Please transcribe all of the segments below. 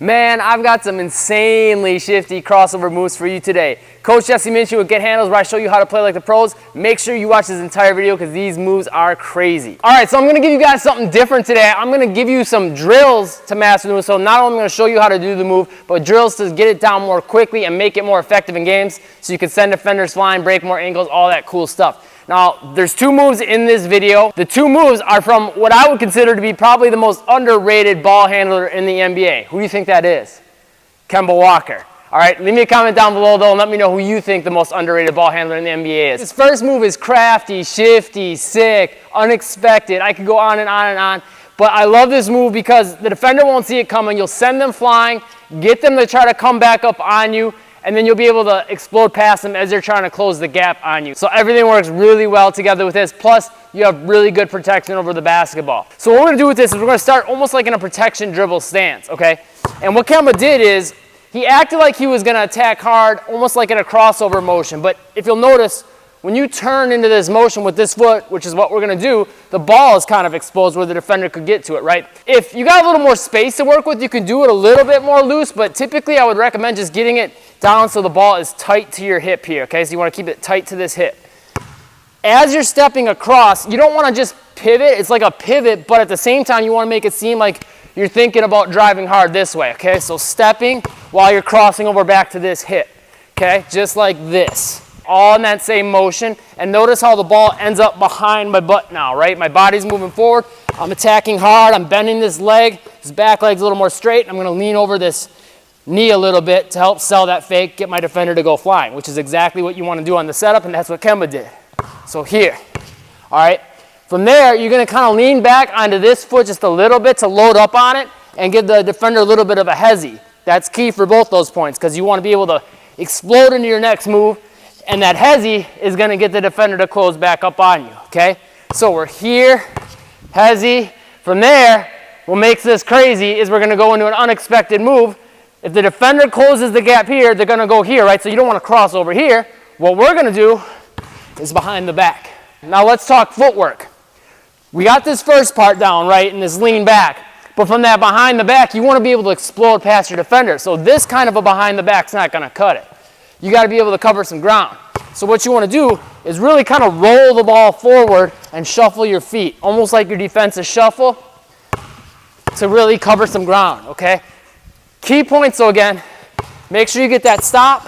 Man, I've got some insanely shifty crossover moves for you today. Coach Jesse Minshew with Get Handles, where I show you how to play like the pros. Make sure you watch this entire video because these moves are crazy. All right, so I'm going to give you guys something different today. I'm going to give you some drills to master the move. So not only am I going to show you how to do the move, but drills to get it down more quickly and make it more effective in games so you can send defenders flying, break more ankles, all that cool stuff. Now, there's two moves in this video. The two moves are from what I would consider to be probably the most underrated ball handler in the NBA. Who do you think that is? Kemba Walker. All right, leave me a comment down below, though, and let me know who you think the most underrated ball handler in the NBA is. His first move is crafty, shifty, sick, unexpected. I could go on and on and on. But I love this move because the defender won't see it coming. You'll send them flying, get them to try to come back up on you, and then you'll be able to explode past them as they're trying to close the gap on you. So everything works really well together with this. Plus, you have really good protection over the basketball. So what we're gonna do with this is we're gonna start almost like in a protection dribble stance, okay? And what Kemba did is he acted like he was gonna attack hard, almost like in a crossover motion. But if you'll notice, when you turn into this motion with this foot, which is what we're gonna do, the ball is kind of exposed where the defender could get to it, right? If you got a little more space to work with, you can do it a little bit more loose, but typically I would recommend just getting it down so the ball is tight to your hip here, okay? So you wanna keep it tight to this hip. As you're stepping across, you don't wanna just pivot. It's like a pivot, but at the same time, you wanna make it seem like you're thinking about driving hard this way, okay? So stepping while you're crossing over back to this hip, okay? Just like this. All in that same motion, and notice how the ball ends up behind my butt now, right? My body's moving forward, I'm attacking hard, I'm bending this leg, this back leg's a little more straight, and I'm gonna lean over this knee a little bit to help sell that fake, get my defender to go flying, which is exactly what you wanna do on the setup, and that's what Kemba did. So here, all right? From there, you're gonna kinda lean back onto this foot just a little bit to load up on it and give the defender a little bit of a hezzy. That's key for both those points, because you wanna be able to explode into your next move, and that hezzy is going to get the defender to close back up on you, okay? So we're here, hezzy. From there, what makes this crazy is we're going to go into an unexpected move. If the defender closes the gap here, they're going to go here, right? So you don't want to cross over here. What we're going to do is behind the back. Now let's talk footwork. We got this first part down, right, and this lean back. But from that behind the back, you want to be able to explode past your defender. So this kind of a behind the back's not going to cut it. You got to be able to cover some ground. So what you want to do is really kind of roll the ball forward and shuffle your feet, almost like your defensive shuffle, to really cover some ground, okay? Key points, so again, make sure you get that stop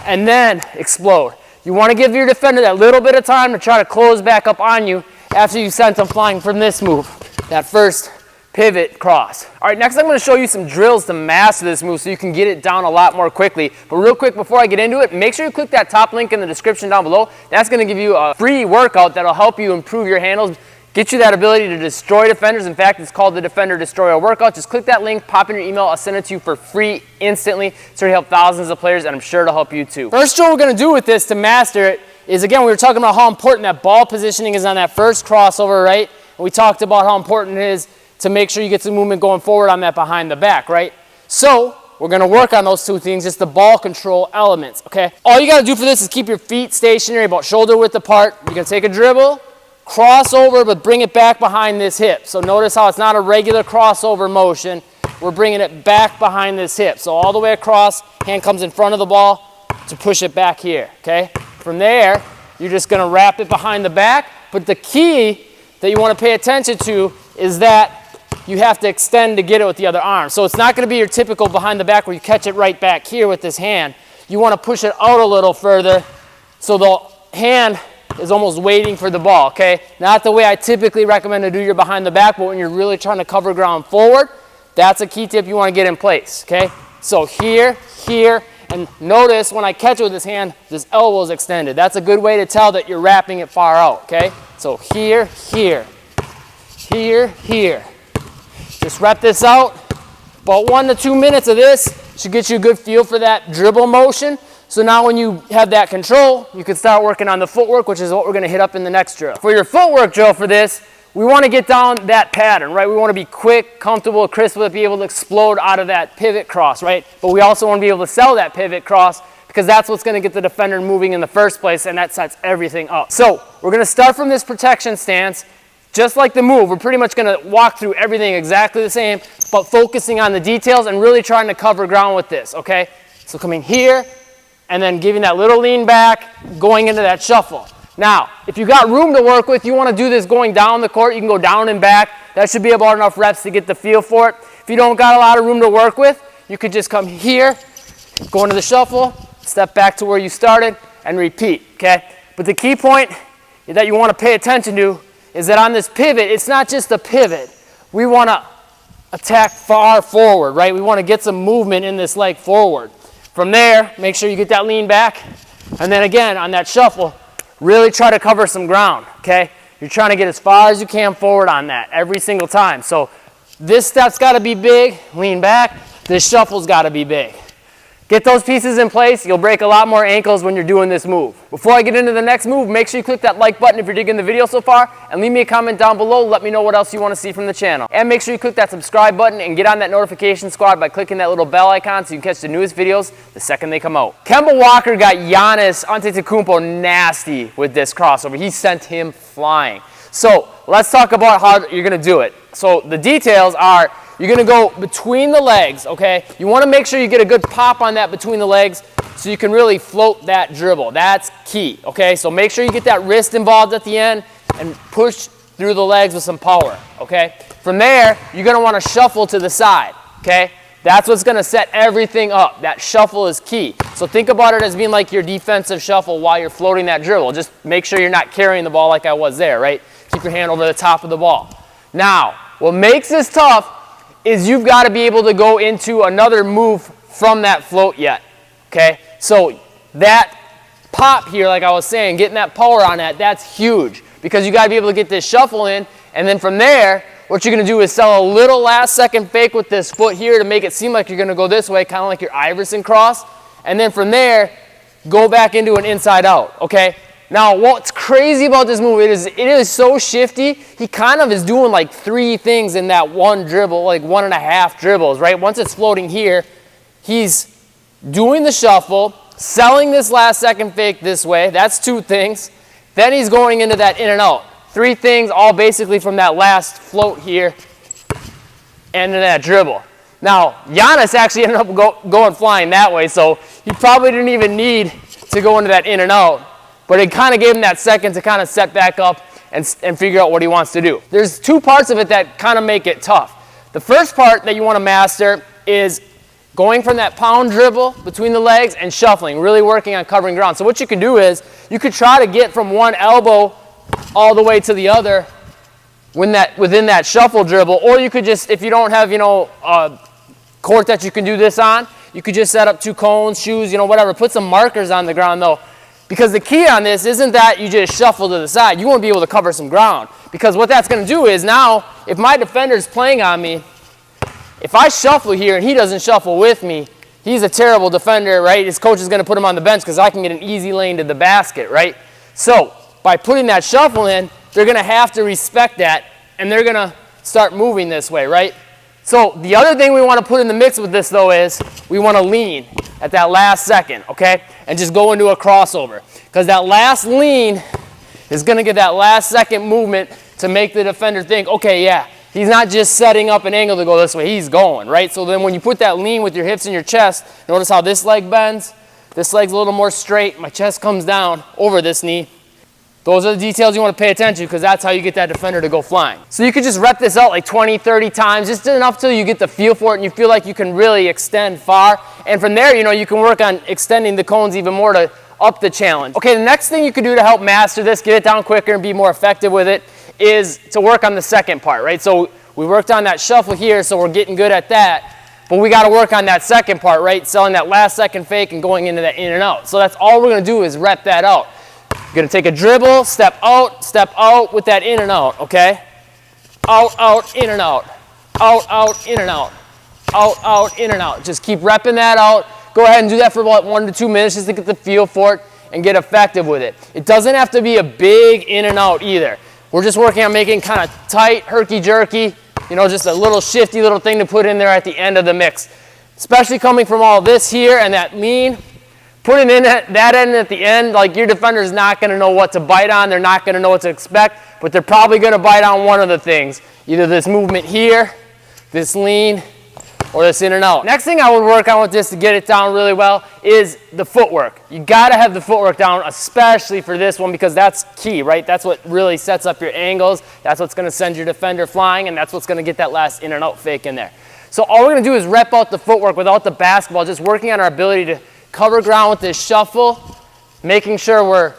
and then explode. You want to give your defender that little bit of time to try to close back up on you after you sent them flying from this move, that first pivot cross. All right, next I'm going to show you some drills to master this move so you can get it down a lot more quickly. But real quick, before I get into it, make sure you click that top link in the description down below. That's going to give you a free workout that'll help you improve your handles, get you that ability to destroy defenders. In fact, it's called the Defender Destroyer Workout. Just click that link, pop in your email, I'll send it to you for free instantly. It's going to help thousands of players, and I'm sure it'll help you too. First drill we're going to do with this to master it is, again, we were talking about how important that ball positioning is on that first crossover, right? And we talked about how important it is to make sure you get some movement going forward on that behind the back, right? So we're going to work on those two things, just the ball control elements, okay? All you got to do for this is keep your feet stationary, about shoulder width apart. You're going to take a dribble, cross over, but bring it back behind this hip. So notice how it's not a regular crossover motion. We're bringing it back behind this hip. So all the way across, hand comes in front of the ball to push it back here, okay? From there, you're just going to wrap it behind the back. But the key that you want to pay attention to is that you have to extend to get it with the other arm. So it's not going to be your typical behind the back where you catch it right back here with this hand. You want to push it out a little further so the hand is almost waiting for the ball, okay? Not the way I typically recommend to do your behind the back, but when you're really trying to cover ground forward, that's a key tip you want to get in place, okay? So here, here, and notice when I catch it with this hand, this elbow is extended. That's a good way to tell that you're wrapping it far out, okay? So here, here, here, here. Just rep this out. About 1 to 2 minutes of this should get you a good feel for that dribble motion. So now when you have that control, you can start working on the footwork, which is what we're going to hit up in the next drill. For your footwork drill for this, we want to get down that pattern, right? We want to be quick, comfortable, crisp with it, be able to explode out of that pivot cross, right? But we also want to be able to sell that pivot cross because that's what's going to get the defender moving in the first place, and that sets everything up. So we're going to start from this protection stance, just like the move, we're pretty much gonna walk through everything exactly the same, but focusing on the details and really trying to cover ground with this, okay? So coming here, and then giving that little lean back, going into that shuffle. Now, if you got room to work with, you wanna do this going down the court, you can go down and back. That should be about enough reps to get the feel for it. If you don't got a lot of room to work with, you could just come here, go into the shuffle, step back to where you started, and repeat, okay? But the key point that you wanna pay attention to is that on this pivot, it's not just a pivot. We wanna attack far forward, right? We wanna get some movement in this leg forward. From there, make sure you get that lean back. And then again, on that shuffle, really try to cover some ground, okay? You're trying to get as far as you can forward on that every single time. So this step's gotta be big, lean back. This shuffle's gotta be big. Get those pieces in place, you'll break a lot more ankles when you're doing this move. Before I get into the next move, make sure you click that like button if you're digging the video so far, and leave me a comment down below, let me know what else you want to see from the channel. And make sure you click that subscribe button and get on that notification squad by clicking that little bell icon so you can catch the newest videos the second they come out. Kemba Walker got Giannis Antetokounmpo nasty with this crossover. He sent him flying. So let's talk about how you're going to do it. So the details are, you're going to go between the legs, okay? You want to make sure you get a good pop on that between the legs so you can really float that dribble. That's key, okay? So make sure you get that wrist involved at the end and push through the legs with some power, okay? From there, you're going to want to shuffle to the side, okay? That's what's going to set everything up. That shuffle is key. So think about it as being like your defensive shuffle while you're floating that dribble. Just make sure you're not carrying the ball like I was there, right? Keep your hand over the top of the ball. Now, what makes this tough is you've got to be able to go into another move from that float yet, okay? So that pop here, like I was saying, getting that power on that, that's huge because you got to be able to get this shuffle in, and then from there, what you're going to do is sell a little last second fake with this foot here to make it seem like you're going to go this way, kind of like your Iverson cross, and then from there, go back into an inside out, okay? Now, what's crazy about this move, it is so shifty. He kind of is doing like 3 things in that one dribble, like 1.5 dribbles, right? Once it's floating here, he's doing the shuffle, selling this last second fake this way. That's 2 things. Then he's going into that in and out. 3 things, all basically from that last float here and into that dribble. Now, Giannis actually ended up going flying that way, so he probably didn't even need to go into that in and out. But it kind of gave him that second to kind of set back up and figure out what he wants to do. There's 2 parts of it that kind of make it tough. The first part that you want to master is going from that pound dribble between the legs and shuffling, really working on covering ground. So what you can do is you could try to get from one elbow all the way to the other within that shuffle dribble, or you could just, if you don't have, a court that you can do this on, you could just set up 2 cones, shoes, whatever. Put some markers on the ground though. Because the key on this isn't that you just shuffle to the side. You want to be able to cover some ground. Because what that's going to do is now, if my defender's playing on me, if I shuffle here and he doesn't shuffle with me, he's a terrible defender, right? His coach is going to put him on the bench because I can get an easy lane to the basket, right? So by putting that shuffle in, they're going to have to respect that, and they're going to start moving this way, right? So the other thing we want to put in the mix with this, though, is we want to lean at that last second, okay? And just go into a crossover. Because that last lean is going to get that last second movement to make the defender think, okay, yeah, he's not just setting up an angle to go this way, he's going, right? So then when you put that lean with your hips in your chest, notice how this leg bends. This leg's a little more straight. My chest comes down over this knee. Those are the details you want to pay attention to because that's how you get that defender to go flying. So you could just rep this out like 20, 30 times, just enough till you get the feel for it and you feel like you can really extend far. And from there, you can work on extending the cones even more to up the challenge. Okay, the next thing you can do to help master this, get it down quicker and be more effective with it, is to work on the second part, right? So we worked on that shuffle here, so we're getting good at that. But we got to work on that second part, right? Selling that last second fake and going into that in and out. So that's all we're going to do is rep that out. You're going to take a dribble, step out with that in and out, okay? Out, in and out. Out, in and out. Out, in and out. Just keep repping that out. Go ahead and do that for about 1 to 2 minutes just to get the feel for it and get effective with it. It doesn't have to be a big in and out either. We're just working on making kind of tight, herky-jerky, just a little shifty little thing to put in there at the end of the mix. Especially coming from all this here and that lean. Putting in that end at the end, like your defender's not going to know what to bite on. They're not going to know what to expect, but they're probably going to bite on one of the things. Either this movement here, this lean, or this in and out. Next thing I would work on with this to get it down really well is the footwork. You gotta have the footwork down, especially for this one, because that's key, right? That's what really sets up your angles. That's what's gonna send your defender flying, and that's what's gonna get that last in and out fake in there. So all we're gonna do is rep out the footwork without the basketball, just working on our ability to cover ground with this shuffle, making sure we're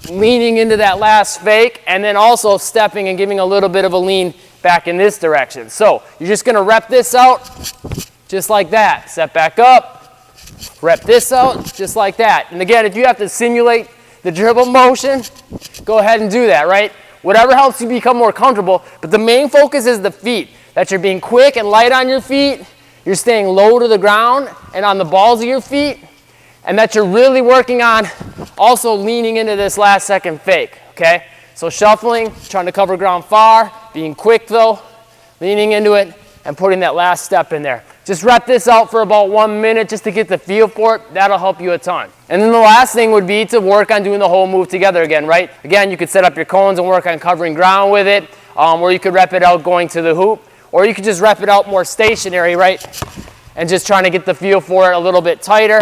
leaning into that last fake, and then also stepping and giving a little bit of a lean back in this direction. So you're just going to rep this out just like that. Step back up, rep this out just like that. And again, if you have to simulate the dribble motion, go ahead and do that, right? Whatever helps you become more comfortable, but the main focus is the feet, that you're being quick and light on your feet, you're staying low to the ground and on the balls of your feet, and that you're really working on also leaning into this last second fake, okay? So shuffling, trying to cover ground far, being quick though, leaning into it, and putting that last step in there. Just rep this out for about 1 minute just to get the feel for it. That'll help you a ton. And then the last thing would be to work on doing the whole move together again, right? Again, you could set up your cones and work on covering ground with it, or you could rep it out going to the hoop, or you could just rep it out more stationary, right? And just trying to get the feel for it a little bit tighter.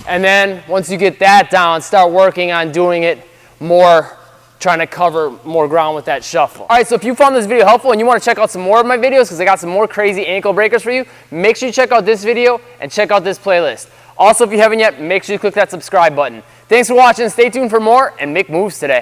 And then once you get that down, start working on doing it more, trying to cover more ground with that shuffle. All right, so if you found this video helpful and you want to check out some more of my videos because I got some more crazy ankle breakers for you, make sure you check out this video and check out this playlist. Also, if you haven't yet, make sure you click that subscribe button. Thanks for watching. Stay tuned for more and make moves today.